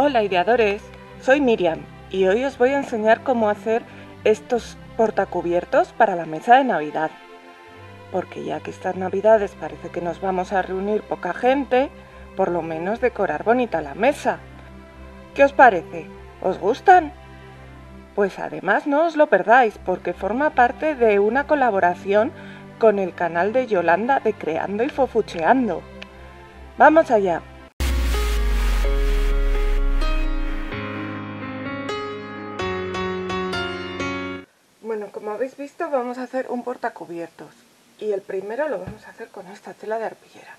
Hola ideadores, soy Miriam y hoy os voy a enseñar cómo hacer estos portacubiertos para la mesa de Navidad. Porque ya que estas Navidades parece que nos vamos a reunir poca gente, por lo menos decorar bonita la mesa. ¿Qué os parece? ¿Os gustan? Pues además no os lo perdáis porque forma parte de una colaboración con el canal de Yolanda de Creando y Fofucheando. ¡Vamos allá! Bueno, como habéis visto vamos a hacer un portacubiertos y el primero lo vamos a hacer con esta tela de arpillera.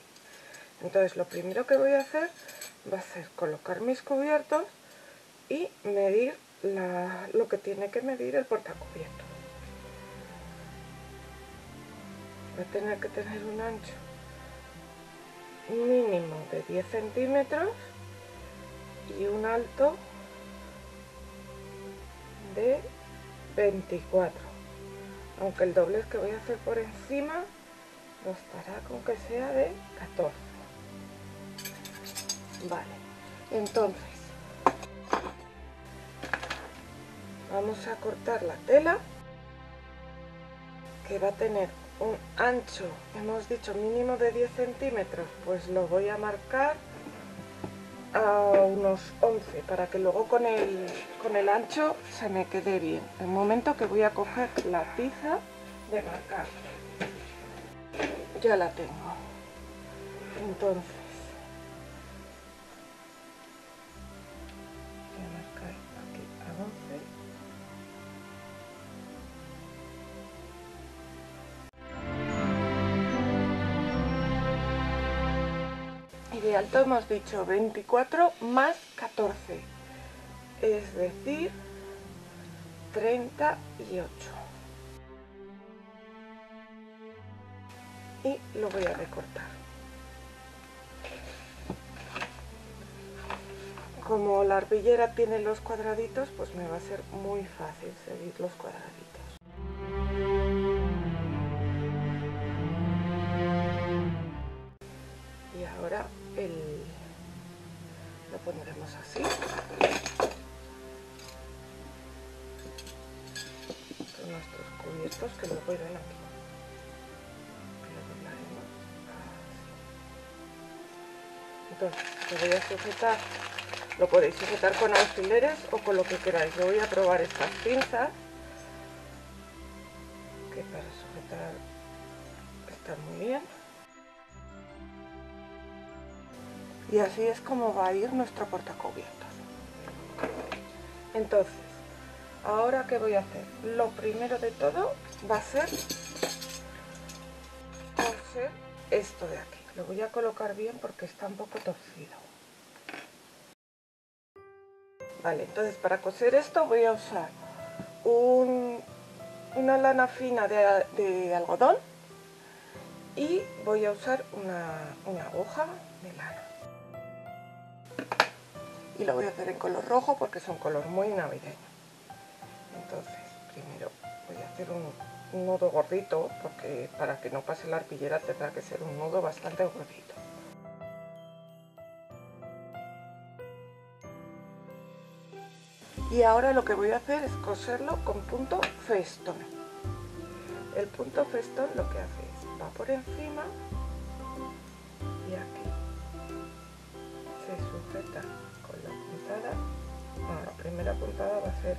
Entonces lo primero que voy a hacer va a ser colocar mis cubiertos y medir lo que tiene que medir el portacubiertos. Va a tener que tener un ancho mínimo de 10 centímetros y un alto de 24, aunque el doblez que voy a hacer por encima bastará con que sea de 14. Vale, entonces vamos a cortar la tela, que va a tener un ancho, hemos dicho mínimo de 10 centímetros, pues lo voy a marcar a unos 11 para que luego con el ancho se me quede bien. El momento que voy a coger la tiza de marcar, ya la tengo. Entonces voy a marcar aquí a 11 y de alto hemos dicho 24 más 14, es decir 38, y lo voy a recortar. Como la arpillera tiene los cuadraditos, pues me va a ser muy fácil seguir los cuadraditos. Y ahora lo pondremos así. Con nuestros cubiertos que luego irán aquí. Lo doblaremos así. Entonces, lo voy a sujetar. Lo podéis sujetar con alfileres o con lo que queráis. Yo voy a probar estas pinzas, que para sujetar están muy bien. Y así es como va a ir nuestro portacubiertos. Entonces, ahora ¿qué voy a hacer? Lo primero de todo va a ser coser esto de aquí. Lo voy a colocar bien porque está un poco torcido. Vale, entonces para coser esto voy a usar una lana fina de algodón y voy a usar una aguja de lana. Y lo voy a hacer en color rojo porque es un color muy navideño. Entonces primero voy a hacer un nudo gordito, porque para que no pase la arpillera tendrá que ser un nudo bastante gordito. Y ahora lo que voy a hacer es coserlo con punto festón. El punto festón lo que hace es va por encima y aquí se sujeta con la puntada. Bueno, la primera puntada va a ser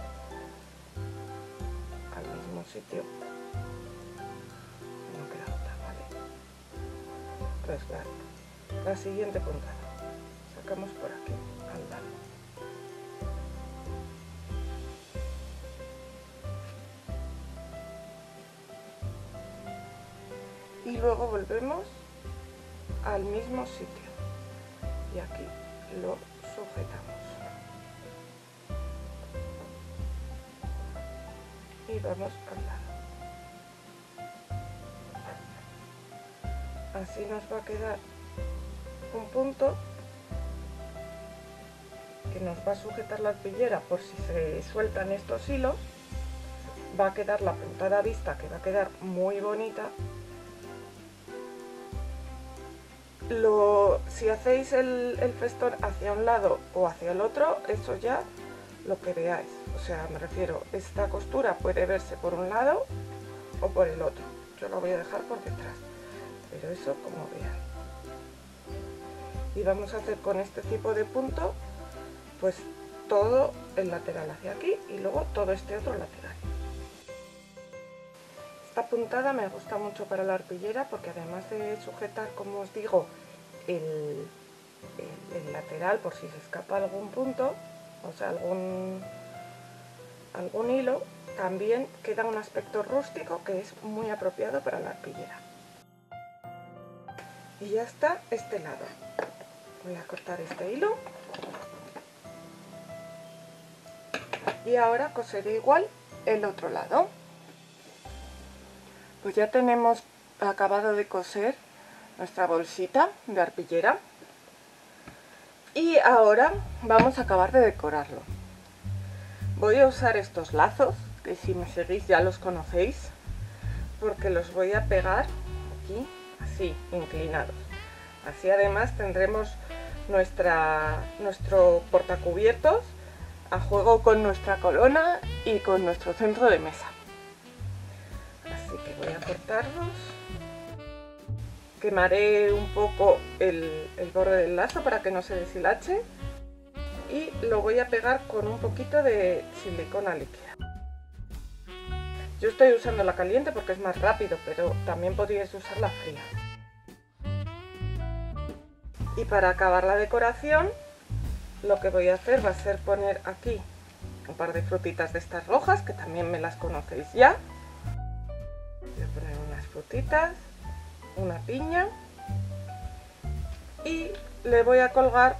al mismo sitio, no queda otra, ¿vale? Entonces la siguiente puntada sacamos por aquí al lado. Y luego volvemos al mismo sitio y aquí lo sujetamos y vamos al lado. Así nos va a quedar un punto que nos va a sujetar la arpillera por si se sueltan estos hilos. Va a quedar la puntada vista, que va a quedar muy bonita. si hacéis el festón hacia un lado o hacia el otro, eso ya lo que veáis. O sea, me refiero, esta costura puede verse por un lado o por el otro. Yo lo voy a dejar por detrás, pero eso como vean. Y vamos a hacer con este tipo de punto, pues todo el lateral hacia aquí y luego todo este otro lateral. Esta puntada me gusta mucho para la arpillera porque además de sujetar, como os digo, el lateral por si se escapa algún punto, o sea, algún hilo, también queda un aspecto rústico que es muy apropiado para la arpillera. Y ya está este lado. Voy a cortar este hilo. Y ahora coseré igual el otro lado. Pues ya tenemos acabado de coser nuestra bolsita de arpillera. Y ahora vamos a acabar de decorarlo. Voy a usar estos lazos, que si me seguís ya los conocéis, porque los voy a pegar aquí, así, inclinados. Así además tendremos nuestro portacubiertos a juego con nuestra corona y con nuestro centro de mesa. Así que voy a cortarlos. Quemaré un poco el borde del lazo para que no se deshilache y lo voy a pegar con un poquito de silicona líquida. Yo estoy usando la caliente porque es más rápido, pero también podríais usar la fría. Y para acabar la decoración, lo que voy a hacer va a ser poner aquí un par de frutitas de estas rojas, que también me las conocéis ya. Voy a poner unas frutitas, una piña y le voy a colgar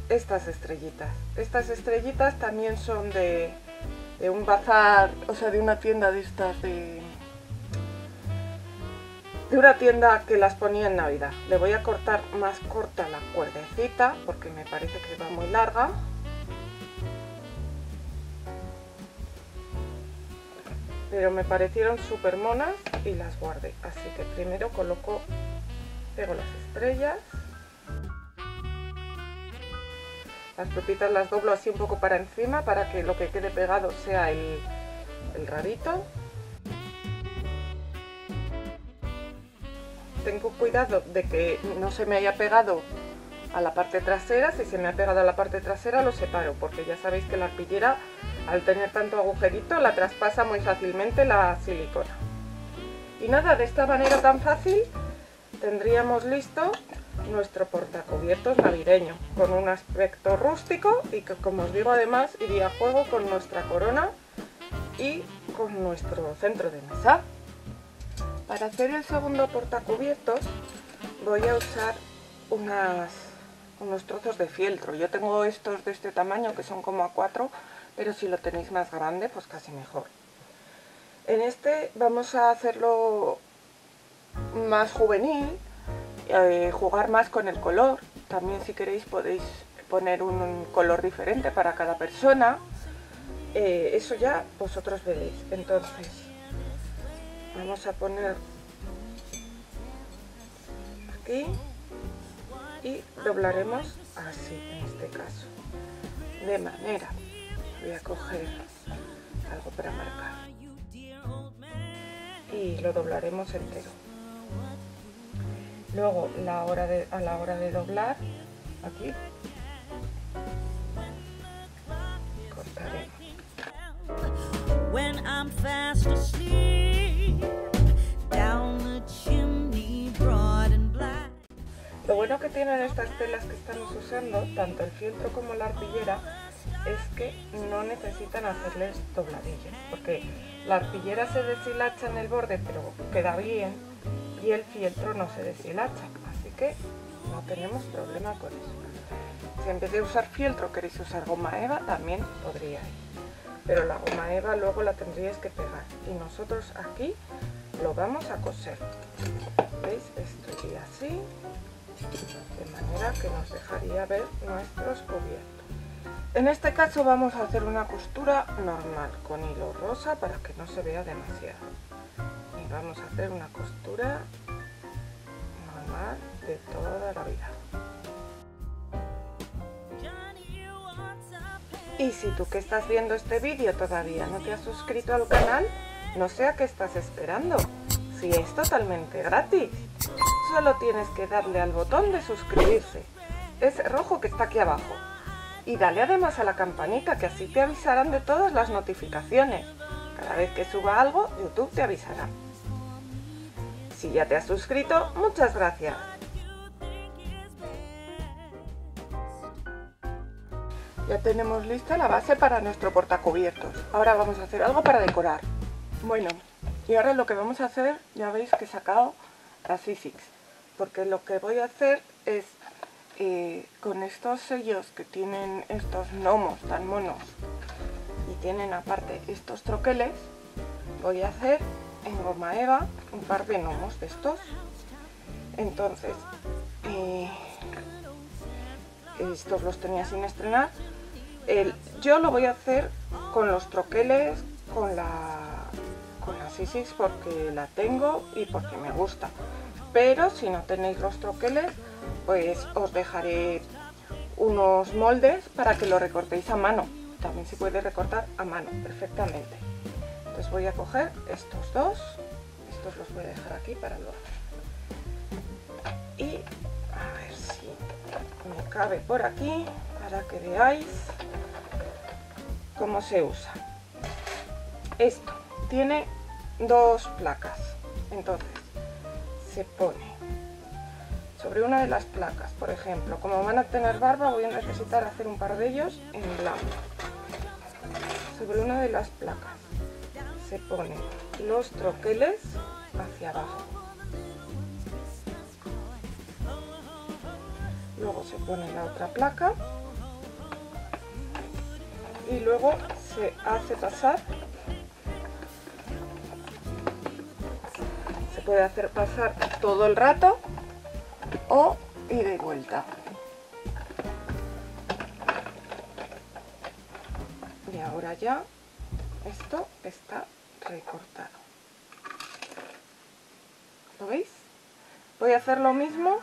estas estrellitas. Estas estrellitas también son de un bazar, o sea, de una tienda de estas de una tienda que las ponía en Navidad. Le voy a cortar más corta la cuerdecita porque me parece que va muy larga. Pero me parecieron súper monas y las guardé. Así que primero pego las estrellas. Las frutitas las doblo así un poco para encima para que lo que quede pegado sea el rarito. Tengo cuidado de que no se me haya pegado a la parte trasera. Si se me ha pegado a la parte trasera lo separo, porque ya sabéis que la arpillera, al tener tanto agujerito, la traspasa muy fácilmente la silicona. Y nada, de esta manera tan fácil tendríamos listo nuestro portacubiertos navideño, con un aspecto rústico y que, como os digo, además iría a juego con nuestra corona y con nuestro centro de mesa. Para hacer el segundo portacubiertos voy a usar unos trozos de fieltro. Yo tengo estos de este tamaño que son como A4, pero si lo tenéis más grande pues casi mejor. En este vamos a hacerlo más juvenil, jugar más con el color. También si queréis podéis poner un color diferente para cada persona. Eso ya vosotros veréis. Entonces vamos a poner aquí y doblaremos así en este caso, de manera, voy a coger algo para marcar y lo doblaremos entero. Luego a la hora de doblar aquí cortaremos. When I'm fast asleep, down the chimney broad and black. Lo bueno que tienen estas telas que estamos usando, tanto el fieltro como la arpillera, es que no necesitan hacerles dobladillos, porque la arpillera se deshilacha en el borde pero queda bien y el fieltro no se deshilacha, así que no tenemos problema con eso. Si en vez de usar fieltro queréis usar goma eva, también podríais. Pero la goma eva luego la tendríais que pegar y nosotros aquí lo vamos a coser. ¿Veis? Esto iría así, de manera que nos dejaría ver nuestros cubiertos. En este caso vamos a hacer una costura normal con hilo rosa para que no se vea demasiado. Y vamos a hacer una costura normal de toda la vida. Y si tú que estás viendo este vídeo todavía no te has suscrito al canal, no sé a qué estás esperando. Si es totalmente gratis, solo tienes que darle al botón de suscribirse, ese rojo que está aquí abajo. Y dale además a la campanita, que así te avisarán de todas las notificaciones. Cada vez que suba algo, YouTube te avisará. Si ya te has suscrito, muchas gracias. Ya tenemos lista la base para nuestro portacubiertos. Ahora vamos a hacer algo para decorar. Bueno, y ahora lo que vamos a hacer, ya veis que he sacado las Sizzix, porque lo que voy a hacer es con estos sellos que tienen estos gnomos tan monos y tienen aparte estos troqueles, voy a hacer en goma eva un par de gnomos de estos. Entonces estos los tenía sin estrenar. Yo lo voy a hacer con los troqueles, con la Sizzix, porque la tengo y porque me gusta. Pero si no tenéis los troqueles, pues os dejaré unos moldes para que lo recortéis a mano. También se puede recortar a mano perfectamente. Entonces voy a coger estos dos, estos los voy a dejar aquí para luego. Y a ver si me cabe por aquí para que veáis cómo se usa. Esto tiene dos placas, entonces se pone sobre una de las placas. Por ejemplo, como van a tener barba, voy a necesitar hacer un par de ellos en blanco. Sobre una de las placas se ponen los troqueles hacia abajo, luego se pone la otra placa y luego se hace pasar, se puede hacer pasar todo el rato o ida y vuelta. Y ahora ya esto está recortado. ¿Lo veis? Voy a hacer lo mismo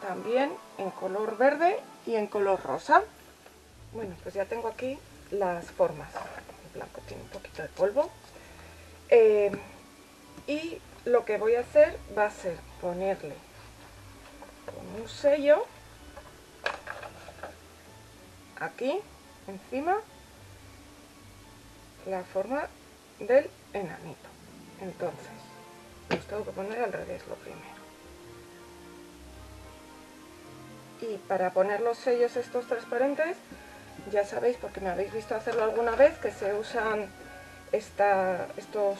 también en color verde y en color rosa. Bueno, pues ya tengo aquí las formas. El blanco tiene un poquito de polvo. Y lo que voy a hacer va a ser ponerle con un sello aquí encima la forma del enanito. Entonces los tengo que poner al revés lo primero. Y para poner los sellos estos transparentes, ya sabéis, porque me habéis visto hacerlo alguna vez, que se usan estos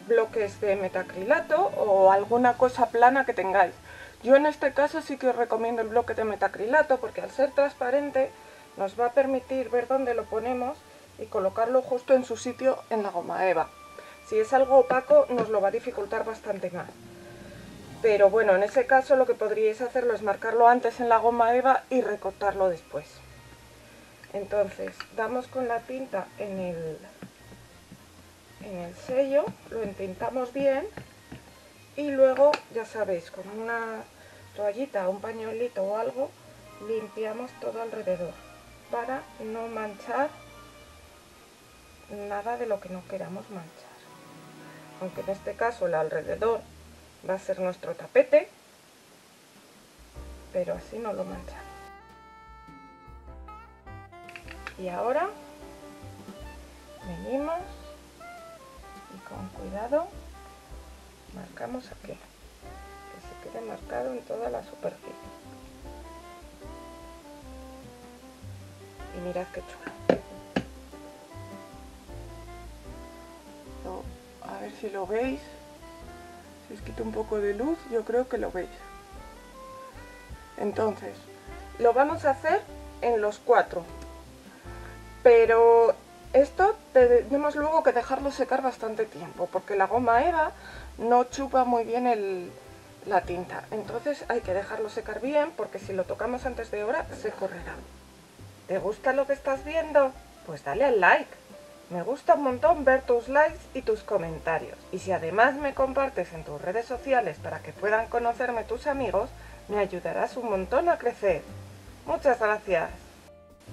bloques de metacrilato o alguna cosa plana que tengáis. Yo en este caso sí que os recomiendo el bloque de metacrilato, porque al ser transparente nos va a permitir ver dónde lo ponemos y colocarlo justo en su sitio en la goma eva. Si es algo opaco nos lo va a dificultar bastante más. Pero bueno, en ese caso lo que podríais hacerlo es marcarlo antes en la goma eva y recortarlo después. Entonces damos con la tinta en el sello, lo entintamos bien y luego, ya sabéis, con una toallita, un pañuelito o algo, limpiamos todo alrededor para no manchar nada de lo que no queramos manchar. Aunque en este caso el alrededor va a ser nuestro tapete, pero así no lo manchamos. Y ahora venimos y con cuidado marcamos aquí, que se quede marcado en toda la superficie. Y mirad qué chulo. A ver si lo veis. Si os quito un poco de luz, yo creo que lo veis. Entonces, lo vamos a hacer en los 4. Pero esto tenemos luego que dejarlo secar bastante tiempo, porque la goma eva no chupa muy bien la tinta. Entonces hay que dejarlo secar bien, porque si lo tocamos antes de hora se correrá. ¿Te gusta lo que estás viendo? Pues dale al like. Me gusta un montón ver tus likes y tus comentarios. Y si además me compartes en tus redes sociales para que puedan conocerme tus amigos, Me ayudarás un montón a crecer. Muchas gracias.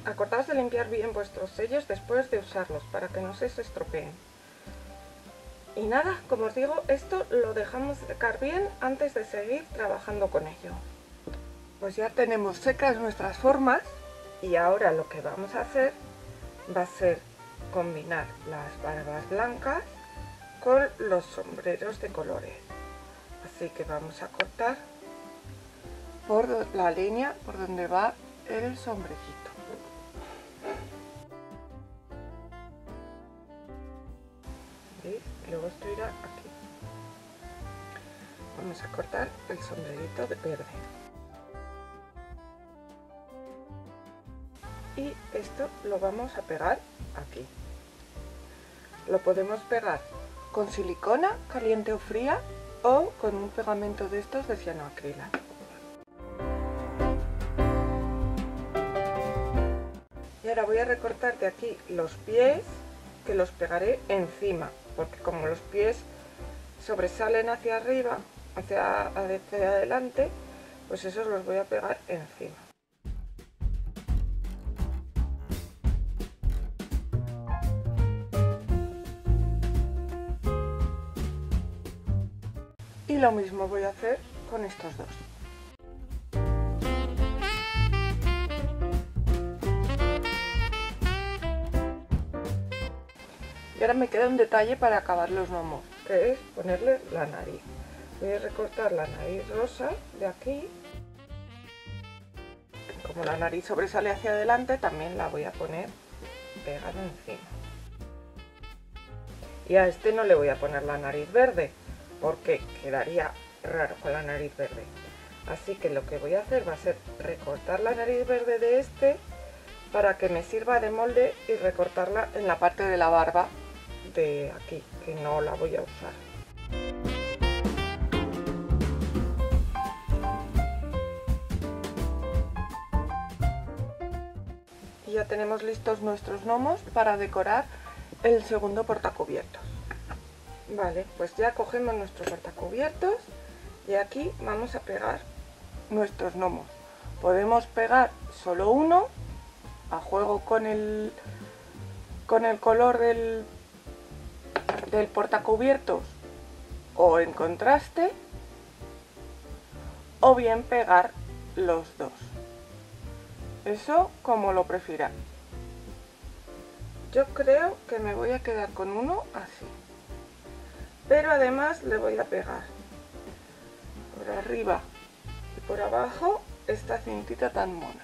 Acordaos de limpiar bien vuestros sellos después de usarlos para que no se os estropeen. Y nada, como os digo, esto lo dejamos secar bien antes de seguir trabajando con ello. Pues ya tenemos secas nuestras formas y ahora lo que vamos a hacer va a ser combinar las barbas blancas con los sombreros de colores. Así que vamos a cortar por la línea por donde va el sombrerito. ¿Veis? Luego esto irá aquí. Vamos a cortar el sombrerito de verde. Y esto lo vamos a pegar aquí. Lo podemos pegar con silicona caliente o fría o con un pegamento de estos de cianoacrila. Y ahora voy a recortar de aquí los pies, que los pegaré encima, porque como los pies sobresalen hacia arriba, hacia adelante, pues esos los voy a pegar encima. Y lo mismo voy a hacer con estos dos. Y ahora me queda un detalle para acabar los gnomos, que es ponerle la nariz. Voy a recortar la nariz rosa de aquí. Como la nariz sobresale hacia adelante, también la voy a poner pegada encima. Y a este no le voy a poner la nariz verde, porque quedaría raro con la nariz verde. Así que lo que voy a hacer va a ser recortar la nariz verde de este para que me sirva de molde y recortarla en la parte de la barba de aquí, que no la voy a usar. Y ya tenemos listos nuestros gnomos para decorar el segundo portacubiertos. Vale, pues ya cogemos nuestros portacubiertos y aquí vamos a pegar nuestros gnomos. Podemos pegar solo uno a juego con el color del portacubiertos o en contraste, o bien pegar los dos. Eso como lo prefieran. Yo creo que me voy a quedar con uno así. Pero además le voy a pegar por arriba y por abajo esta cintita tan mona.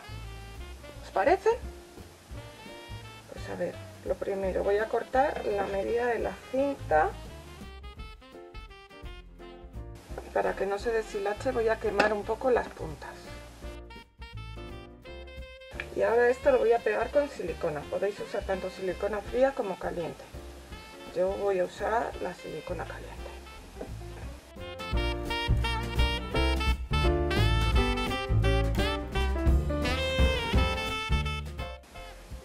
¿Os parece? Pues a ver, lo primero voy a cortar la medida de la cinta. Para que no se deshilache voy a quemar un poco las puntas. Y ahora esto lo voy a pegar con silicona. Podéis usar tanto silicona fría como caliente. Yo voy a usar la silicona caliente.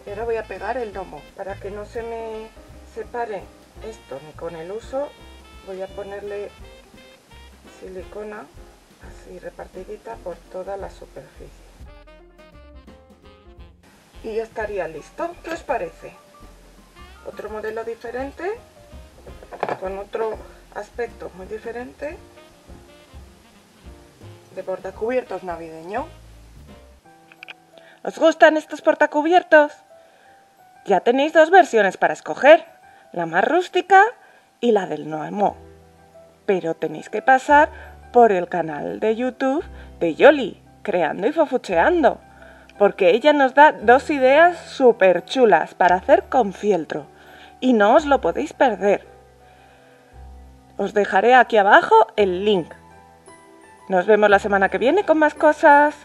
Y ahora voy a pegar el gnomo. Para que no se me separe esto ni con el uso, voy a ponerle silicona así repartidita por toda la superficie. Y ya estaría listo. ¿Qué os parece? Otro modelo diferente, con otro aspecto muy diferente de portacubiertos navideño. ¿Os gustan estos portacubiertos? Ya tenéis dos versiones para escoger, la más rústica y la del gnomo. Pero tenéis que pasar por el canal de YouTube de Yoli, Creando y Fofucheando, porque ella nos da dos ideas súper chulas para hacer con fieltro y no os lo podéis perder. Os dejaré aquí abajo el link. Nos vemos la semana que viene con más cosas.